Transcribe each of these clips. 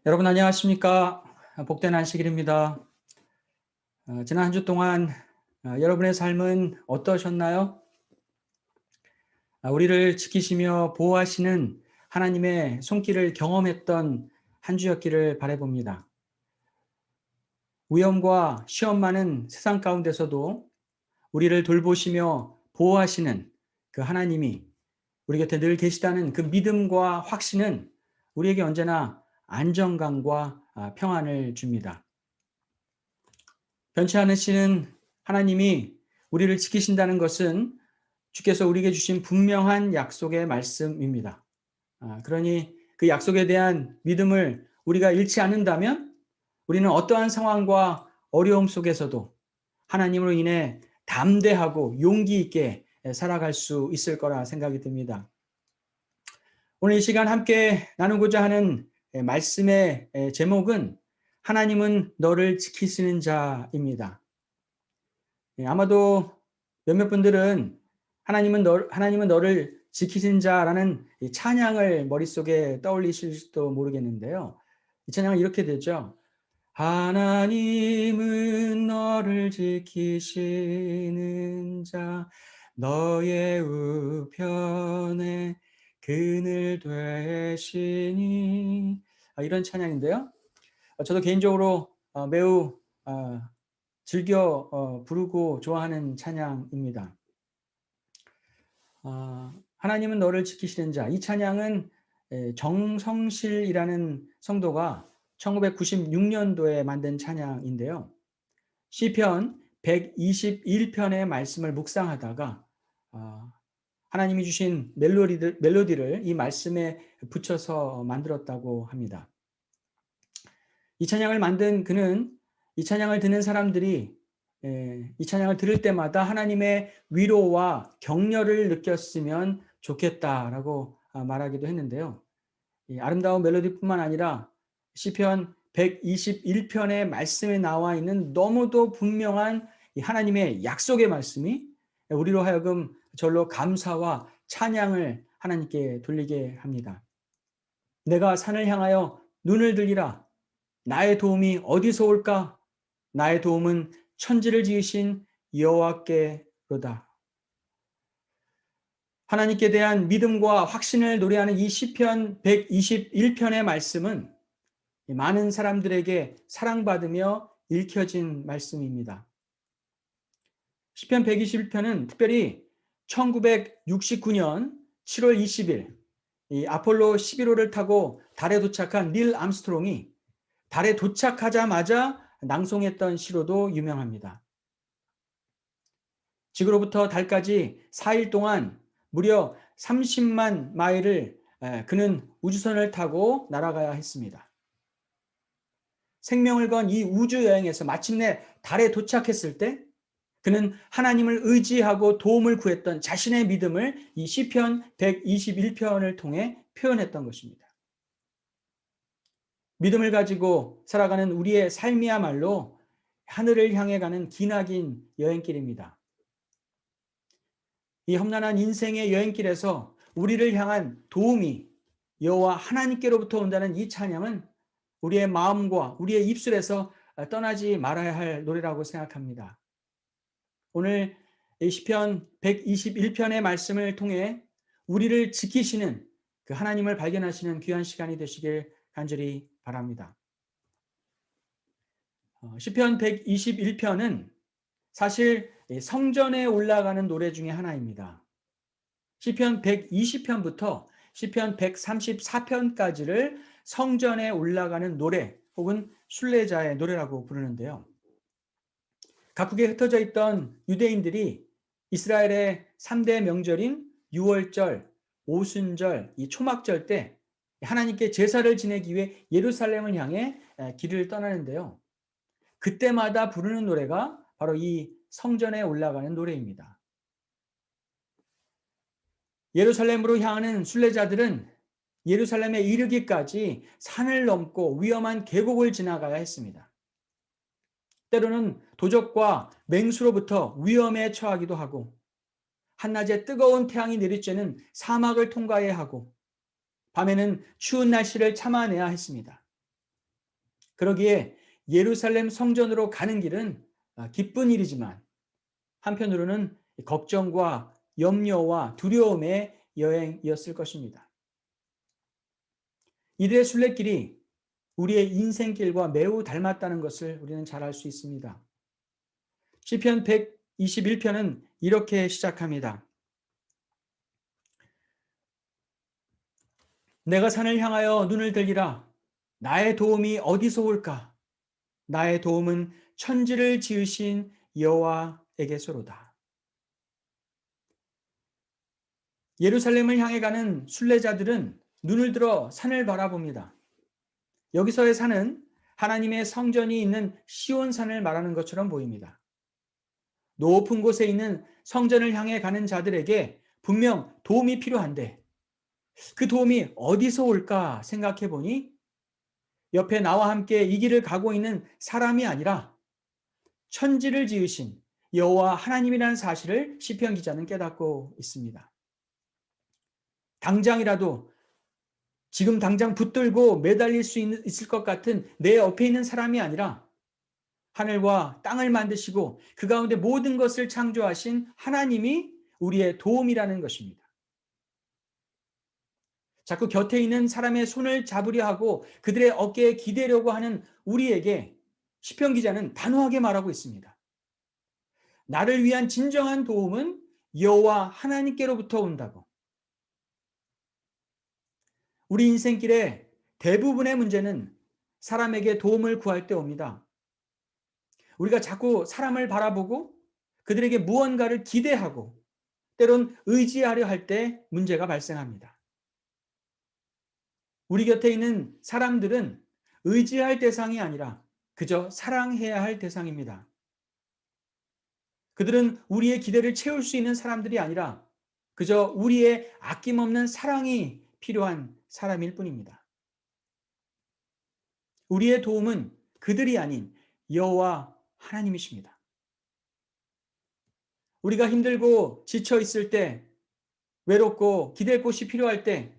여러분 안녕하십니까? 복된 안식일입니다. 지난 한 주 동안 여러분의 삶은 어떠셨나요? 우리를 지키시며 보호하시는 하나님의 손길을 경험했던 한 주였기를 바라봅니다. 위험과 시험 많은 세상 가운데서도 우리를 돌보시며 보호하시는 그 하나님이 우리 곁에 늘 계시다는 그 믿음과 확신은 우리에게 언제나 안정감과 평안을 줍니다. 변치 않으시는 하나님이 우리를 지키신다는 것은 주께서 우리에게 주신 분명한 약속의 말씀입니다. 그러니 그 약속에 대한 믿음을 우리가 잃지 않는다면 우리는 어떠한 상황과 어려움 속에서도 하나님으로 인해 담대하고 용기 있게 살아갈 수 있을 거라 생각이 듭니다. 오늘 이 시간 함께 나누고자 하는 말씀의 제목은 하나님은 너를 지키시는 자입니다. 아마도 몇몇 분들은 하나님은 너를 지키신 자라는 이 찬양을 머릿속에 떠올리실지도 모르겠는데요. 이 찬양은 이렇게 되죠. 하나님은 너를 지키시는 자, 너의 우편에 그늘 되시니. 이런 찬양인데요. 저도 개인적으로 매우 즐겨 부르고 좋아하는 찬양입니다. 하나님은 너를 지키시는 자. 이 찬양은 정성실이라는 성도가 1996년도에 만든 찬양인데요. 시편 121편의 말씀을 묵상하다가 하나님이 주신 멜로디를 이 말씀에 붙여서 만들었다고 합니다. 이 찬양을 만든 그는 이 찬양을 듣는 사람들이 이 찬양을 들을 때마다 하나님의 위로와 격려를 느꼈으면 좋겠다라고 말하기도 했는데요. 이 아름다운 멜로디뿐만 아니라 시편 121편의 말씀에 나와 있는 너무도 분명한 이 하나님의 약속의 말씀이 우리로 하여금 절로 감사와 찬양을 하나님께 돌리게 합니다. 내가 산을 향하여 눈을 들리라. 나의 도움이 어디서 올까? 나의 도움은 천지를 지으신 여호와께로다. 하나님께 대한 믿음과 확신을 노래하는 이 시편 121편의 말씀은 많은 사람들에게 사랑받으며 읽혀진 말씀입니다. 시편 121편은 특별히 1969년 7월 20일 이 아폴로 11호를 타고 달에 도착한 닐 암스트롱이 달에 도착하자마자 낭송했던 시로도 유명합니다. 지구로부터 달까지 4일 동안 무려 30만 마일을 그는 우주선을 타고 날아가야 했습니다. 생명을 건 이 우주 여행에서 마침내 달에 도착했을 때 그는 하나님을 의지하고 도움을 구했던 자신의 믿음을 이 시편 121편을 통해 표현했던 것입니다. 믿음을 가지고 살아가는 우리의 삶이야말로 하늘을 향해 가는 기나긴 여행길입니다. 이 험난한 인생의 여행길에서 우리를 향한 도움이 여호와 하나님께로부터 온다는 이 찬양은 우리의 마음과 우리의 입술에서 떠나지 말아야 할 노래라고 생각합니다. 오늘 시편 121편의 말씀을 통해 우리를 지키시는 그 하나님을 발견하시는 귀한 시간이 되시길 간절히 바랍니다. 시편 121편은 사실 성전에 올라가는 노래 중에 하나입니다. 시편 120편부터 시편 134편까지를 성전에 올라가는 노래 혹은 순례자의 노래라고 부르는데요. 각국에 흩어져 있던 유대인들이 이스라엘의 3대 명절인 유월절, 오순절, 이 초막절 때 하나님께 제사를 지내기 위해 예루살렘을 향해 길을 떠나는데요. 그때마다 부르는 노래가 바로 이 성전에 올라가는 노래입니다. 예루살렘으로 향하는 순례자들은 예루살렘에 이르기까지 산을 넘고 위험한 계곡을 지나가야 했습니다. 때로는 도적과 맹수로부터 위험에 처하기도 하고 한낮에 뜨거운 태양이 내리쬐는 사막을 통과해야 하고 밤에는 추운 날씨를 참아내야 했습니다. 그러기에 예루살렘 성전으로 가는 길은 기쁜 일이지만 한편으로는 걱정과 염려와 두려움의 여행이었을 것입니다. 이들의 순례길이 우리의 인생길과 매우 닮았다는 것을 우리는 잘 알 수 있습니다. 시편 121편은 이렇게 시작합니다. 내가 산을 향하여 눈을 들리라. 나의 도움이 어디서 올까? 나의 도움은 천지를 지으신 여호와에게서로다. 예루살렘을 향해 가는 순례자들은 눈을 들어 산을 바라봅니다. 여기서의 산은 하나님의 성전이 있는 시온산을 말하는 것처럼 보입니다. 높은 곳에 있는 성전을 향해 가는 자들에게 분명 도움이 필요한데 그 도움이 어디서 올까 생각해 보니 옆에 나와 함께 이 길을 가고 있는 사람이 아니라 천지를 지으신 여호와 하나님이라는 사실을 시편 기자는 깨닫고 있습니다. 당장이라도 지금 당장 붙들고 매달릴 수 있을 것 같은 내 옆에 있는 사람이 아니라 하늘과 땅을 만드시고 그 가운데 모든 것을 창조하신 하나님이 우리의 도움이라는 것입니다. 자꾸 곁에 있는 사람의 손을 잡으려 하고 그들의 어깨에 기대려고 하는 우리에게 시편 기자는 단호하게 말하고 있습니다. 나를 위한 진정한 도움은 여호와 하나님께로부터 온다고. 우리 인생길에 대부분의 문제는 사람에게 도움을 구할 때 옵니다. 우리가 자꾸 사람을 바라보고 그들에게 무언가를 기대하고 때론 의지하려 할 때 문제가 발생합니다. 우리 곁에 있는 사람들은 의지할 대상이 아니라 그저 사랑해야 할 대상입니다. 그들은 우리의 기대를 채울 수 있는 사람들이 아니라 그저 우리의 아낌없는 사랑이 필요한 사람일 뿐입니다. 우리의 도움은 그들이 아닌 여호와 하나님이십니다. 우리가 힘들고 지쳐 있을 때, 외롭고 기댈 곳이 필요할 때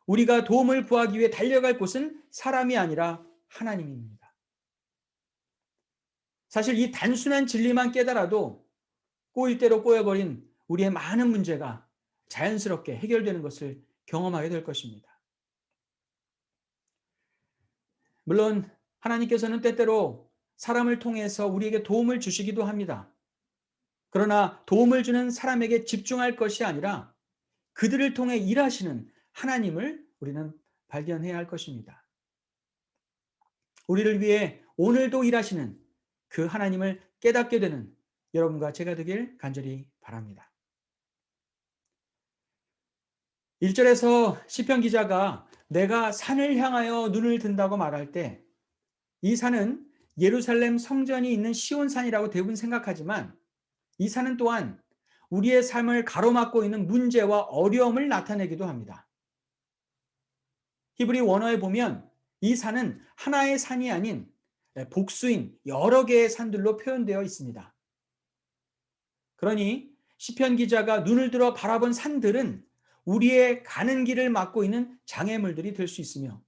우리가 도움을 구하기 위해 달려갈 곳은 사람이 아니라 하나님입니다. 사실 이 단순한 진리만 깨달아도 꼬일 대로 꼬여버린 우리의 많은 문제가 자연스럽게 해결되는 것을 경험하게 될 것입니다. 물론 하나님께서는 때때로 사람을 통해서 우리에게 도움을 주시기도 합니다. 그러나 도움을 주는 사람에게 집중할 것이 아니라 그들을 통해 일하시는 하나님을 우리는 발견해야 할 것입니다. 우리를 위해 오늘도 일하시는 그 하나님을 깨닫게 되는 여러분과 제가 되길 간절히 바랍니다. 1절에서 시편 기자가 내가 산을 향하여 눈을 든다고 말할 때 이 산은 예루살렘 성전이 있는 시온산이라고 대부분 생각하지만 이 산은 또한 우리의 삶을 가로막고 있는 문제와 어려움을 나타내기도 합니다. 히브리 원어에 보면 이 산은 하나의 산이 아닌 복수인 여러 개의 산들로 표현되어 있습니다. 그러니 시편 기자가 눈을 들어 바라본 산들은 우리의 가는 길을 막고 있는 장애물들이 될 수 있으며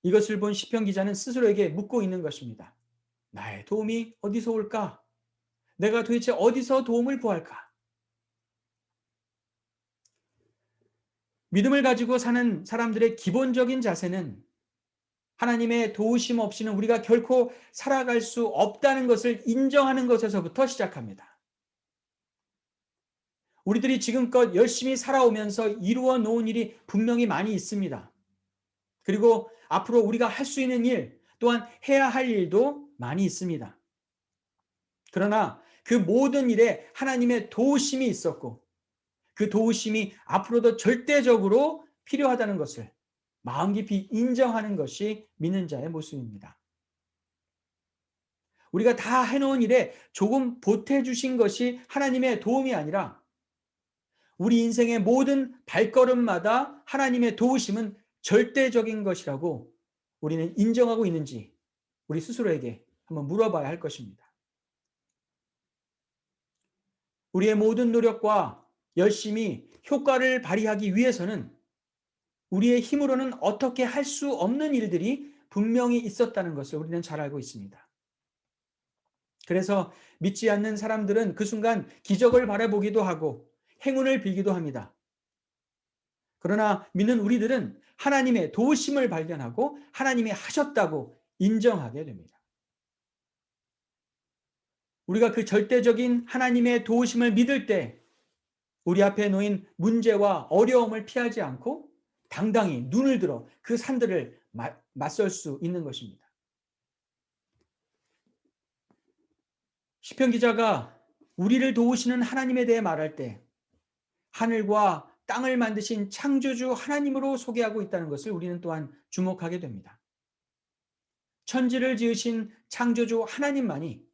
이것을 본 시편 기자는 스스로에게 묻고 있는 것입니다. 나의 도움이 어디서 올까? 내가 도대체 어디서 도움을 구할까? 믿음을 가지고 사는 사람들의 기본적인 자세는 하나님의 도우심 없이는 우리가 결코 살아갈 수 없다는 것을 인정하는 것에서부터 시작합니다. 우리들이 지금껏 열심히 살아오면서 이루어 놓은 일이 분명히 많이 있습니다. 그리고 앞으로 우리가 할 수 있는 일, 또한 해야 할 일도 많이 있습니다. 그러나 그 모든 일에 하나님의 도우심이 있었고 그 도우심이 앞으로도 절대적으로 필요하다는 것을 마음 깊이 인정하는 것이 믿는 자의 모습입니다. 우리가 다 해놓은 일에 조금 보태주신 것이 하나님의 도움이 아니라 우리 인생의 모든 발걸음마다 하나님의 도우심은 절대적인 것이라고 우리는 인정하고 있는지 우리 스스로에게 한번 물어봐야 할 것입니다. 우리의 모든 노력과 열심히 효과를 발휘하기 위해서는 우리의 힘으로는 어떻게 할 수 없는 일들이 분명히 있었다는 것을 우리는 잘 알고 있습니다. 그래서 믿지 않는 사람들은 그 순간 기적을 바라보기도 하고 행운을 빌기도 합니다. 그러나 믿는 우리들은 하나님의 도우심을 발견하고 하나님이 하셨다고 인정하게 됩니다. 우리가 그 절대적인 하나님의 도우심을 믿을 때 우리 앞에 놓인 문제와 어려움을 피하지 않고 당당히 눈을 들어 그 산들을 맞설 수 있는 것입니다. 시편 기자가 우리를 도우시는 하나님에 대해 말할 때 하늘과 땅을 만드신 창조주 하나님으로 소개하고 있다는 것을 우리는 또한 주목하게 됩니다. 천지를 지으신 창조주 하나님만이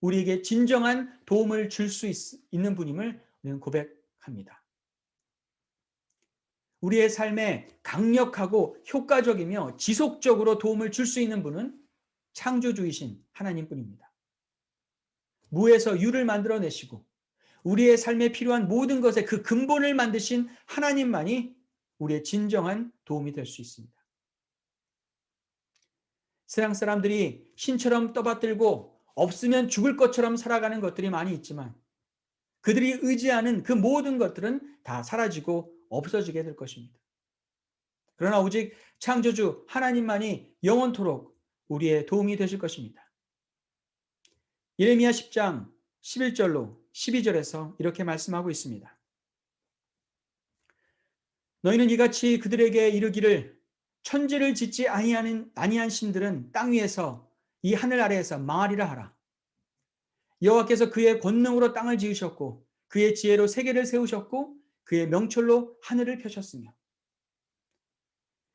우리에게 진정한 도움을 줄 수 있는 분임을 우리는 고백합니다. 우리의 삶에 강력하고 효과적이며 지속적으로 도움을 줄 수 있는 분은 창조주이신 하나님뿐입니다. 무에서 유를 만들어내시고 우리의 삶에 필요한 모든 것의 그 근본을 만드신 하나님만이 우리의 진정한 도움이 될 수 있습니다. 세상 사람들이 신처럼 떠받들고 없으면 죽을 것처럼 살아가는 것들이 많이 있지만 그들이 의지하는 그 모든 것들은 다 사라지고 없어지게 될 것입니다. 그러나 오직 창조주 하나님만이 영원토록 우리의 도움이 되실 것입니다. 예레미야 10장 11절로 12절에서 이렇게 말씀하고 있습니다. 너희는 이같이 그들에게 이르기를 천지를 짓지 아니한 신들은 땅 위에서 이 하늘 아래에서 망하리라 하라. 여호와께서 그의 권능으로 땅을 지으셨고 그의 지혜로 세계를 세우셨고 그의 명철로 하늘을 펴셨으며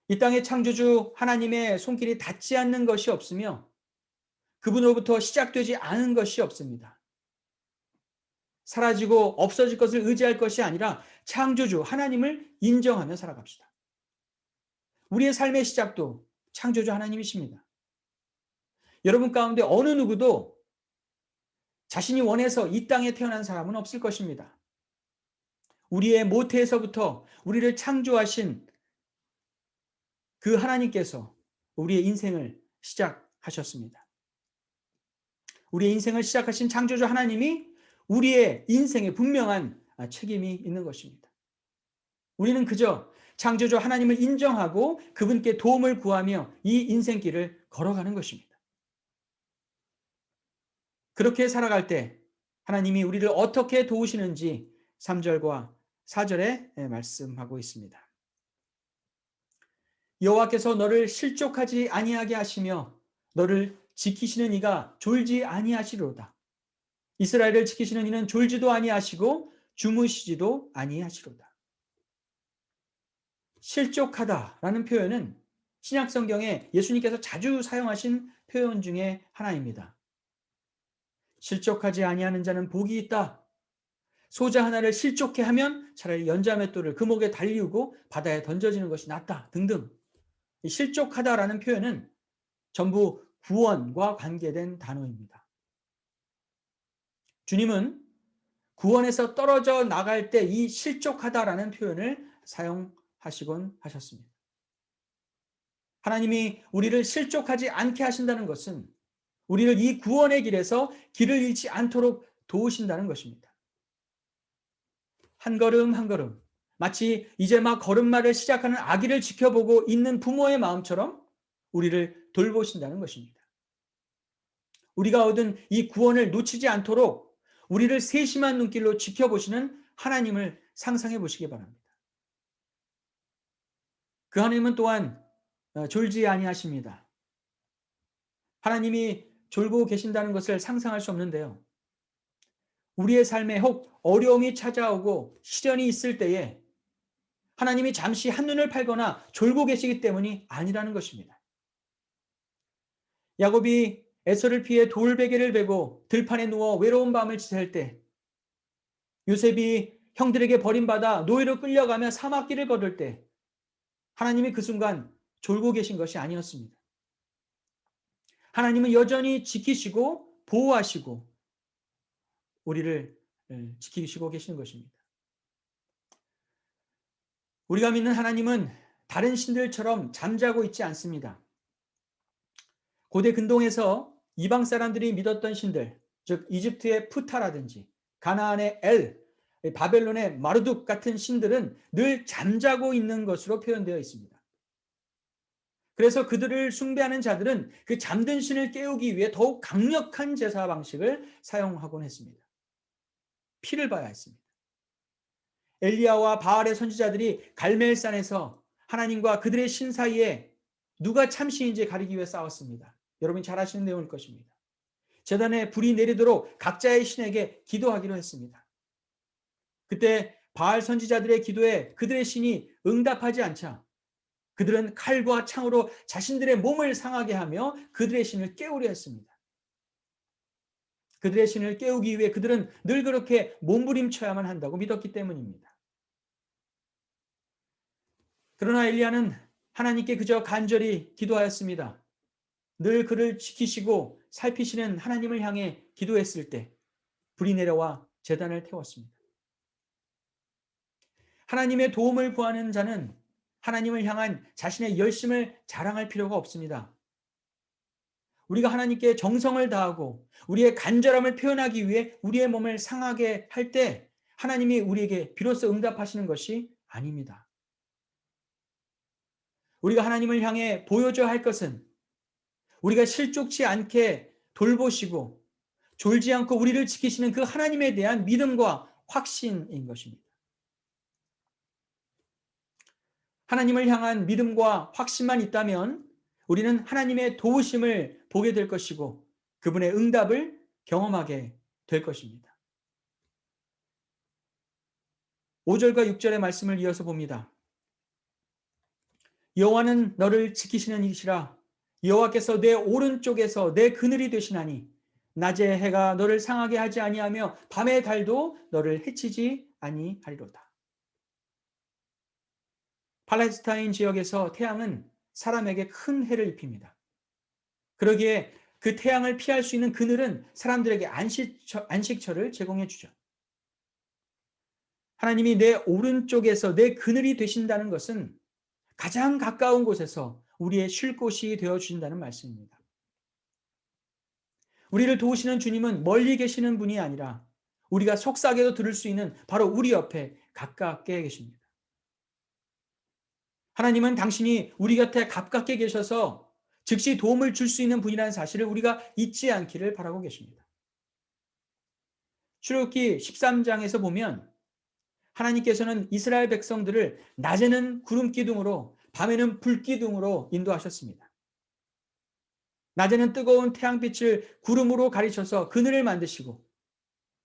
이 땅의 창조주 하나님의 손길이 닿지 않는 것이 없으며 그분으로부터 시작되지 않은 것이 없습니다. 사라지고 없어질 것을 의지할 것이 아니라 창조주 하나님을 인정하며 살아갑시다. 우리의 삶의 시작도 창조주 하나님이십니다. 여러분 가운데 어느 누구도 자신이 원해서 이 땅에 태어난 사람은 없을 것입니다. 우리의 모태에서부터 우리를 창조하신 그 하나님께서 우리의 인생을 시작하셨습니다. 우리의 인생을 시작하신 창조주 하나님이 우리의 인생에 분명한 책임이 있는 것입니다. 우리는 그저 창조주 하나님을 인정하고 그분께 도움을 구하며 이 인생길을 걸어가는 것입니다. 그렇게 살아갈 때 하나님이 우리를 어떻게 도우시는지 3절과 4절에 말씀하고 있습니다. 여호와께서 너를 실족하지 아니하게 하시며 너를 지키시는 이가 졸지 아니하시리로다. 이스라엘을 지키시는 이는 졸지도 아니하시고 주무시지도 아니하시리로다. 실족하다라는 표현은 신약 성경에 예수님께서 자주 사용하신 표현 중에 하나입니다. 실족하지 아니하는 자는 복이 있다. 소자 하나를 실족해 하면 차라리 연자맷돌을 그 목에 달리우고 바다에 던져지는 것이 낫다 등등. 이 실족하다라는 표현은 전부 구원과 관계된 단어입니다. 주님은 구원에서 떨어져 나갈 때 이 실족하다라는 표현을 사용하시곤 하셨습니다. 하나님이 우리를 실족하지 않게 하신다는 것은 우리를 이 구원의 길에서 길을 잃지 않도록 도우신다는 것입니다. 한 걸음 한 걸음 마치 이제 막 걸음마를 시작하는 아기를 지켜보고 있는 부모의 마음처럼 우리를 돌보신다는 것입니다. 우리가 얻은 이 구원을 놓치지 않도록 우리를 세심한 눈길로 지켜보시는 하나님을 상상해 보시기 바랍니다. 그 하나님은 또한 졸지 아니하십니다. 하나님이 졸고 계신다는 것을 상상할 수 없는데요. 우리의 삶에 혹 어려움이 찾아오고 시련이 있을 때에 하나님이 잠시 한눈을 팔거나 졸고 계시기 때문이 아니라는 것입니다. 야곱이 에서를 피해 돌베개를 베고 들판에 누워 외로운 밤을 지샐 때 요셉이 형들에게 버림받아 노예로 끌려가며 사막길을 걸을 때 하나님이 그 순간 졸고 계신 것이 아니었습니다. 하나님은 여전히 지키시고 보호하시고 우리를 지키시고 계시는 것입니다. 우리가 믿는 하나님은 다른 신들처럼 잠자고 있지 않습니다. 고대 근동에서 이방 사람들이 믿었던 신들, 즉 이집트의 푸타라든지 가나안의 엘, 바벨론의 마르둑 같은 신들은 늘 잠자고 있는 것으로 표현되어 있습니다. 그래서 그들을 숭배하는 자들은 그 잠든 신을 깨우기 위해 더욱 강력한 제사 방식을 사용하곤 했습니다. 피를 봐야 했습니다. 엘리야와 바알의 선지자들이 갈멜산에서 하나님과 그들의 신 사이에 누가 참신인지 가리기 위해 싸웠습니다. 여러분이 잘 아시는 내용일 것입니다. 제단에 불이 내리도록 각자의 신에게 기도하기로 했습니다. 그때 바알 선지자들의 기도에 그들의 신이 응답하지 않자 그들은 칼과 창으로 자신들의 몸을 상하게 하며 그들의 신을 깨우려 했습니다. 그들의 신을 깨우기 위해 그들은 늘 그렇게 몸부림쳐야만 한다고 믿었기 때문입니다. 그러나 엘리야는 하나님께 그저 간절히 기도하였습니다. 늘 그를 지키시고 살피시는 하나님을 향해 기도했을 때 불이 내려와 제단을 태웠습니다. 하나님의 도움을 구하는 자는 하나님을 향한 자신의 열심을 자랑할 필요가 없습니다. 우리가 하나님께 정성을 다하고 우리의 간절함을 표현하기 위해 우리의 몸을 상하게 할 때 하나님이 우리에게 비로소 응답하시는 것이 아닙니다. 우리가 하나님을 향해 보여줘야 할 것은 우리가 실족치 않게 돌보시고 졸지 않고 우리를 지키시는 그 하나님에 대한 믿음과 확신인 것입니다. 하나님을 향한 믿음과 확신만 있다면 우리는 하나님의 도우심을 보게 될 것이고 그분의 응답을 경험하게 될 것입니다. 5절과 6절의 말씀을 이어서 봅니다. 여호와는 너를 지키시는 이시라. 여호와께서 내 오른쪽에서 내 그늘이 되시나니 낮에 해가 너를 상하게 하지 아니하며 밤의 달도 너를 해치지 아니하리로다. 팔레스타인 지역에서 태양은 사람에게 큰 해를 입힙니다. 그러기에 그 태양을 피할 수 있는 그늘은 사람들에게 안식처를 제공해 주죠. 하나님이 내 오른쪽에서 내 그늘이 되신다는 것은 가장 가까운 곳에서 우리의 쉴 곳이 되어 주신다는 말씀입니다. 우리를 도우시는 주님은 멀리 계시는 분이 아니라 우리가 속삭여도 들을 수 있는 바로 우리 옆에 가깝게 계십니다. 하나님은 당신이 우리 곁에 가깝게 계셔서 즉시 도움을 줄 수 있는 분이라는 사실을 우리가 잊지 않기를 바라고 계십니다. 출애굽기 13장에서 보면 하나님께서는 이스라엘 백성들을 낮에는 구름 기둥으로 밤에는 불 기둥으로 인도하셨습니다. 낮에는 뜨거운 태양빛을 구름으로 가리셔서 그늘을 만드시고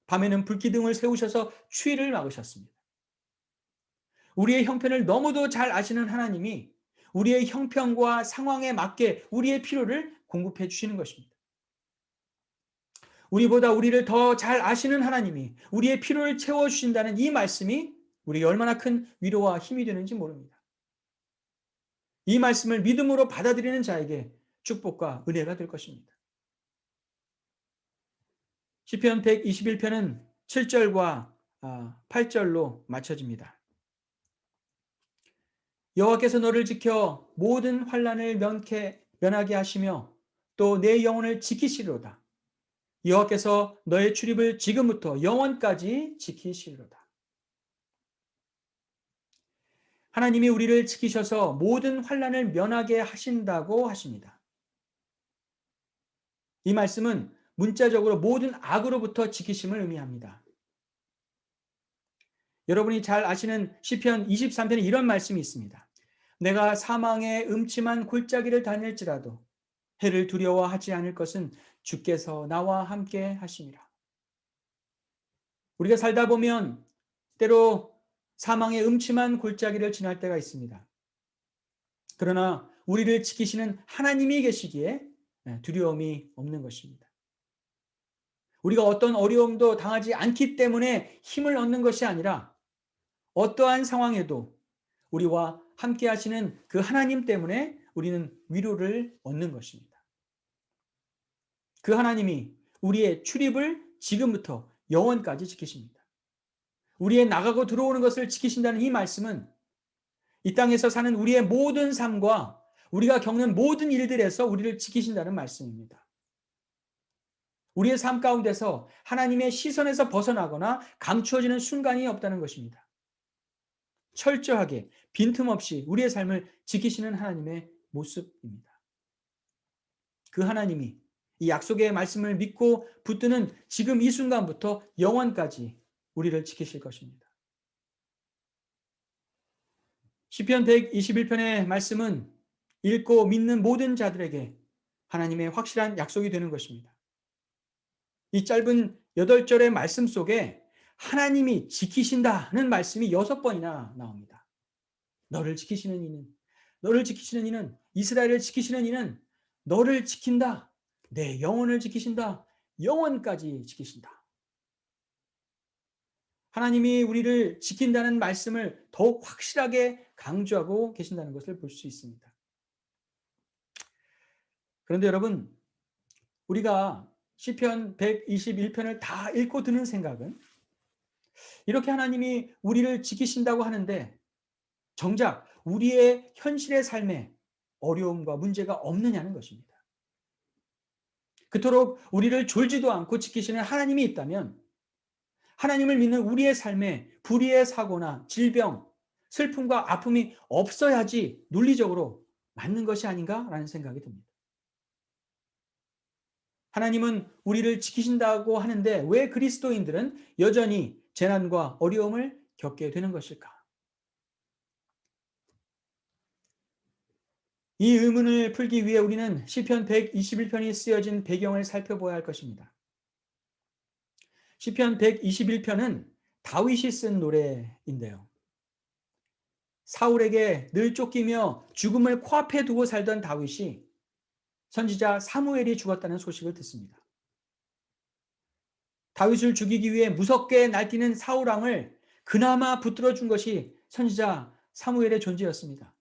밤에는 불 기둥을 세우셔서 추위를 막으셨습니다. 우리의 형편을 너무도 잘 아시는 하나님이 우리의 형편과 상황에 맞게 우리의 필요를 공급해 주시는 것입니다. 우리보다 우리를 더 잘 아시는 하나님이 우리의 필요를 채워주신다는 이 말씀이 우리에게 얼마나 큰 위로와 힘이 되는지 모릅니다. 이 말씀을 믿음으로 받아들이는 자에게 축복과 은혜가 될 것입니다. 시편 121편은 7절과 8절로 맞춰집니다. 여호와께서 너를 지켜 모든 환난을 면하게 하시며 또 내 영혼을 지키시리로다. 여호와께서 너의 출입을 지금부터 영원까지 지키시리로다. 하나님이 우리를 지키셔서 모든 환난을 면하게 하신다고 하십니다. 이 말씀은 문자적으로 모든 악으로부터 지키심을 의미합니다. 여러분이 잘 아시는 시편 23편에 이런 말씀이 있습니다. 내가 사망의 음침한 골짜기를 다닐지라도 해를 두려워하지 않을 것은 주께서 나와 함께 하심이라. 우리가 살다 보면 때로 사망의 음침한 골짜기를 지날 때가 있습니다. 그러나 우리를 지키시는 하나님이 계시기에 두려움이 없는 것입니다. 우리가 어떤 어려움도 당하지 않기 때문에 힘을 얻는 것이 아니라 어떠한 상황에도 우리와 함께 하시는 그 하나님 때문에 우리는 위로를 얻는 것입니다. 그 하나님이 우리의 출입을 지금부터 영원까지 지키십니다. 우리의 나가고 들어오는 것을 지키신다는 이 말씀은 이 땅에서 사는 우리의 모든 삶과 우리가 겪는 모든 일들에서 우리를 지키신다는 말씀입니다. 우리의 삶 가운데서 하나님의 시선에서 벗어나거나 감추어지는 순간이 없다는 것입니다. 철저하게 빈틈없이 우리의 삶을 지키시는 하나님의 모습입니다. 그 하나님이 이 약속의 말씀을 믿고 붙드는 지금 이 순간부터 영원까지 우리를 지키실 것입니다. 시편 121편의 말씀은 읽고 믿는 모든 자들에게 하나님의 확실한 약속이 되는 것입니다. 이 짧은 8절의 말씀 속에 하나님이 지키신다는 말씀이 6번이나 나옵니다. 너를 지키시는 이는, 너를 지키시는 이는, 이스라엘을 지키시는 이는 너를 지킨다. 내 영혼을 지키신다. 영원까지 지키신다. 하나님이 우리를 지킨다는 말씀을 더욱 확실하게 강조하고 계신다는 것을 볼 수 있습니다. 그런데 여러분, 우리가 시편 121편을 다 읽고 드는 생각은 이렇게 하나님이 우리를 지키신다고 하는데 정작 우리의 현실의 삶에 어려움과 문제가 없느냐는 것입니다. 그토록 우리를 졸지도 않고 지키시는 하나님이 있다면 하나님을 믿는 우리의 삶에 불의의 사고나 질병, 슬픔과 아픔이 없어야지 논리적으로 맞는 것이 아닌가라는 생각이 듭니다. 하나님은 우리를 지키신다고 하는데 왜 그리스도인들은 여전히 재난과 어려움을 겪게 되는 것일까? 이 의문을 풀기 위해 우리는 시편 121편이 쓰여진 배경을 살펴봐야 할 것입니다. 시편 121편은 다윗이 쓴 노래인데요. 사울에게 늘 쫓기며 죽음을 코앞에 두고 살던 다윗이 선지자 사무엘이 죽었다는 소식을 듣습니다. 다윗을 죽이기 위해 무섭게 날뛰는 사울 왕을 그나마 붙들어 준 것이 선지자 사무엘의 존재였습니다.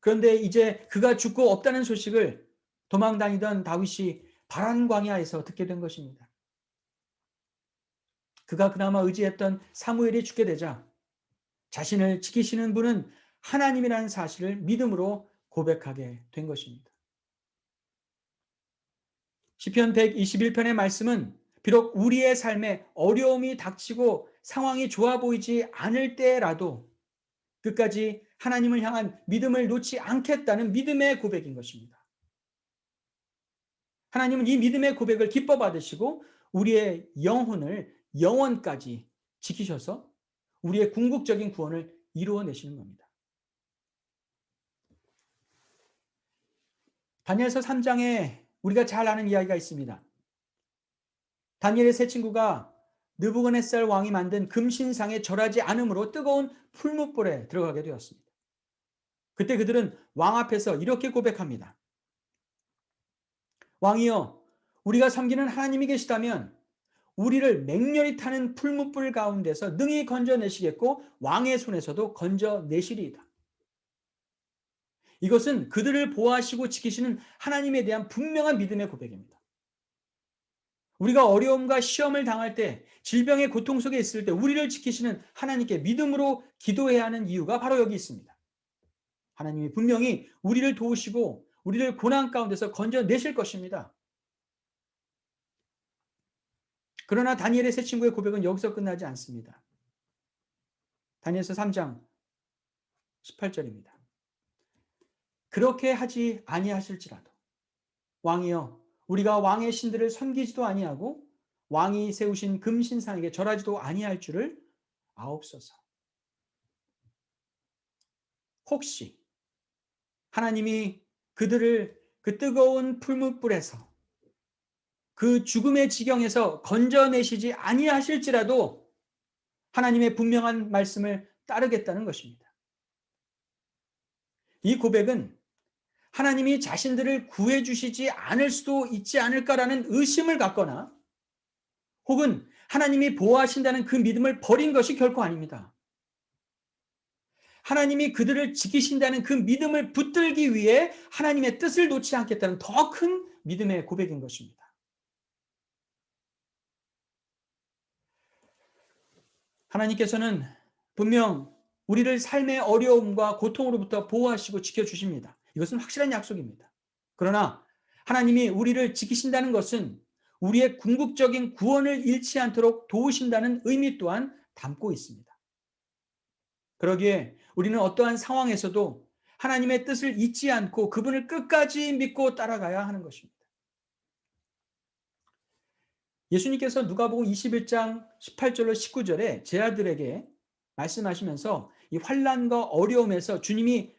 그런데 이제 그가 죽고 없다는 소식을 도망 다니던 다윗이 바란 광야에서 듣게 된 것입니다. 그가 그나마 의지했던 사무엘이 죽게 되자 자신을 지키시는 분은 하나님이라는 사실을 믿음으로 고백하게 된 것입니다. 시편 121편의 말씀은 비록 우리의 삶에 어려움이 닥치고 상황이 좋아 보이지 않을 때라도 끝까지 하나님을 향한 믿음을 놓지 않겠다는 믿음의 고백인 것입니다. 하나님은 이 믿음의 고백을 기뻐 받으시고 우리의 영혼을 영원까지 지키셔서 우리의 궁극적인 구원을 이루어내시는 겁니다. 다니엘서 3장에 우리가 잘 아는 이야기가 있습니다. 다니엘의 세 친구가 느부갓네살 왕이 만든 금신상에 절하지 않으므로 뜨거운 풀무불에 들어가게 되었습니다. 그때 그들은 왕 앞에서 이렇게 고백합니다. 왕이여, 우리가 섬기는 하나님이 계시다면 우리를 맹렬히 타는 풀무불 가운데서 능히 건져내시겠고 왕의 손에서도 건져내시리이다. 이것은 그들을 보호하시고 지키시는 하나님에 대한 분명한 믿음의 고백입니다. 우리가 어려움과 시험을 당할 때, 질병의 고통 속에 있을 때 우리를 지키시는 하나님께 믿음으로 기도해야 하는 이유가 바로 여기 있습니다. 하나님이 분명히 우리를 도우시고 우리를 고난 가운데서 건져내실 것입니다. 그러나 다니엘의 세 친구의 고백은 여기서 끝나지 않습니다. 다니엘서 3장 18절입니다. 그렇게 하지 아니하실지라도 왕이여, 우리가 왕의 신들을 섬기지도 아니하고 왕이 세우신 금신상에게 절하지도 아니할 줄을 아옵소서. 혹시 하나님이 그들을 그 뜨거운 풀무불에서 그 죽음의 지경에서 건져내시지 아니하실지라도 하나님의 분명한 말씀을 따르겠다는 것입니다. 이 고백은 하나님이 자신들을 구해주시지 않을 수도 있지 않을까라는 의심을 갖거나 혹은 하나님이 보호하신다는 그 믿음을 버린 것이 결코 아닙니다. 하나님이 그들을 지키신다는 그 믿음을 붙들기 위해 하나님의 뜻을 놓지 않겠다는 더 큰 믿음의 고백인 것입니다. 하나님께서는 분명 우리를 삶의 어려움과 고통으로부터 보호하시고 지켜주십니다. 이것은 확실한 약속입니다. 그러나 하나님이 우리를 지키신다는 것은 우리의 궁극적인 구원을 잃지 않도록 도우신다는 의미 또한 담고 있습니다. 그러기에 우리는 어떠한 상황에서도 하나님의 뜻을 잊지 않고 그분을 끝까지 믿고 따라가야 하는 것입니다. 예수님께서 누가복음 21장 18절로 19절에 제 아들에게 말씀하시면서 이 환난과 어려움에서 주님이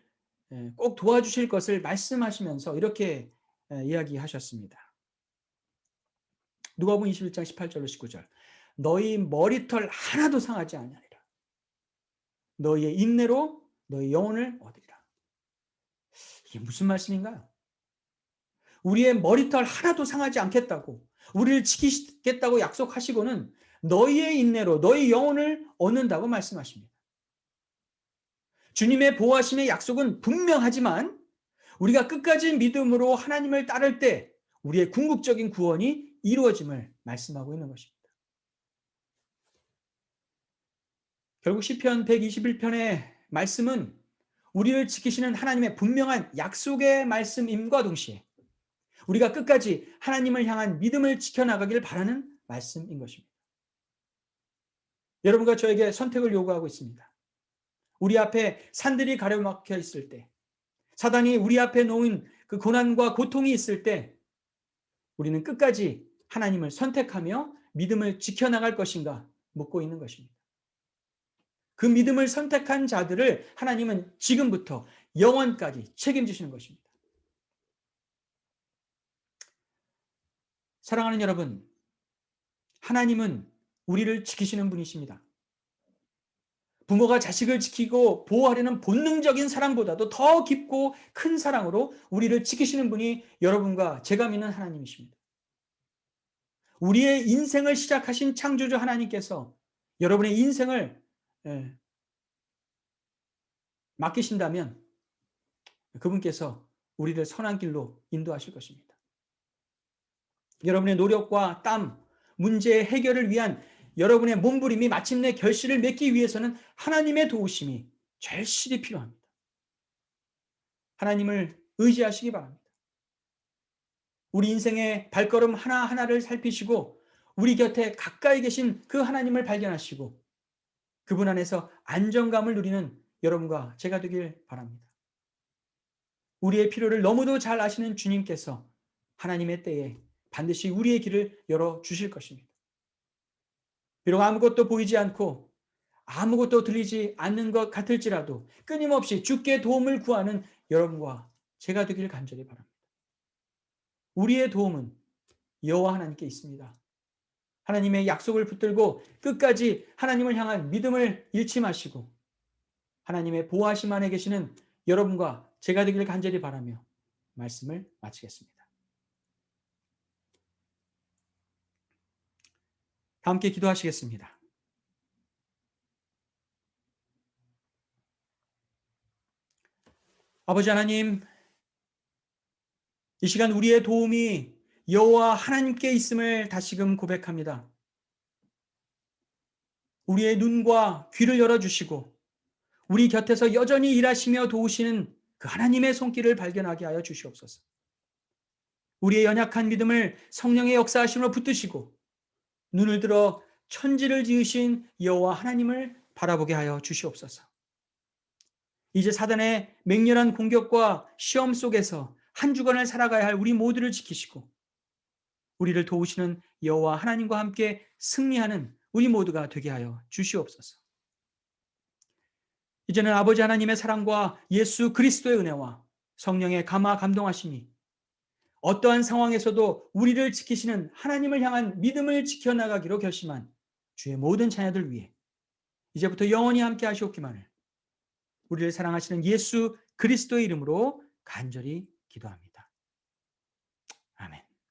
꼭 도와주실 것을 말씀하시면서 이렇게 이야기하셨습니다. 누가복음 21장 18절로 19절. 너희 머리털 하나도 상하지 아니하리라. 너희의 인내로 너희 영혼을 얻으리라. 이게 무슨 말씀인가요? 우리의 머리털 하나도 상하지 않겠다고, 우리를 지키겠다고 약속하시고는 너희의 인내로 너희 영혼을 얻는다고 말씀하십니다. 주님의 보호하심의 약속은 분명하지만 우리가 끝까지 믿음으로 하나님을 따를 때 우리의 궁극적인 구원이 이루어짐을 말씀하고 있는 것입니다. 결국 시편 121편의 말씀은 우리를 지키시는 하나님의 분명한 약속의 말씀임과 동시에 우리가 끝까지 하나님을 향한 믿음을 지켜나가길 바라는 말씀인 것입니다. 여러분과 저에게 선택을 요구하고 있습니다. 우리 앞에 산들이 가로막혀 있을 때, 사단이 우리 앞에 놓은 그 고난과 고통이 있을 때 우리는 끝까지 하나님을 선택하며 믿음을 지켜나갈 것인가 묻고 있는 것입니다. 그 믿음을 선택한 자들을 하나님은 지금부터 영원까지 책임지시는 것입니다. 사랑하는 여러분, 하나님은 우리를 지키시는 분이십니다. 부모가 자식을 지키고 보호하려는 본능적인 사랑보다도 더 깊고 큰 사랑으로 우리를 지키시는 분이 여러분과 제가 믿는 하나님이십니다. 우리의 인생을 시작하신 창조주 하나님께서 여러분의 인생을 맡기신다면 그분께서 우리를 선한 길로 인도하실 것입니다. 여러분의 노력과 땀, 문제의 해결을 위한 여러분의 몸부림이 마침내 결실을 맺기 위해서는 하나님의 도우심이 절실히 필요합니다. 하나님을 의지하시기 바랍니다. 우리 인생의 발걸음 하나하나를 살피시고 우리 곁에 가까이 계신 그 하나님을 발견하시고 그분 안에서 안정감을 누리는 여러분과 제가 되길 바랍니다. 우리의 필요를 너무도 잘 아시는 주님께서 하나님의 때에 반드시 우리의 길을 열어주실 것입니다. 비록 아무것도 보이지 않고 아무것도 들리지 않는 것 같을지라도 끊임없이 주께 도움을 구하는 여러분과 제가 되길 간절히 바랍니다. 우리의 도움은 여호와 하나님께 있습니다. 하나님의 약속을 붙들고 끝까지 하나님을 향한 믿음을 잃지 마시고 하나님의 보호하심 안에 계시는 여러분과 제가 되길 간절히 바라며 말씀을 마치겠습니다. 다 함께 기도하시겠습니다. 아버지 하나님, 이 시간 우리의 도움이 여호와 하나님께 있음을 다시금 고백합니다. 우리의 눈과 귀를 열어주시고 우리 곁에서 여전히 일하시며 도우시는 그 하나님의 손길을 발견하게 하여 주시옵소서. 우리의 연약한 믿음을 성령의 역사하심으로 붙드시고 눈을 들어 천지를 지으신 여호와 하나님을 바라보게 하여 주시옵소서. 이제 사단의 맹렬한 공격과 시험 속에서 한 주간을 살아가야 할 우리 모두를 지키시고 우리를 도우시는 여호와 하나님과 함께 승리하는 우리 모두가 되게 하여 주시옵소서. 이제는 아버지 하나님의 사랑과 예수 그리스도의 은혜와 성령의 감화 감동하심이 어떠한 상황에서도 우리를 지키시는 하나님을 향한 믿음을 지켜나가기로 결심한 주의 모든 자녀들 위해 이제부터 영원히 함께 하시옵기만을 우리를 사랑하시는 예수 그리스도의 이름으로 간절히 기도합니다.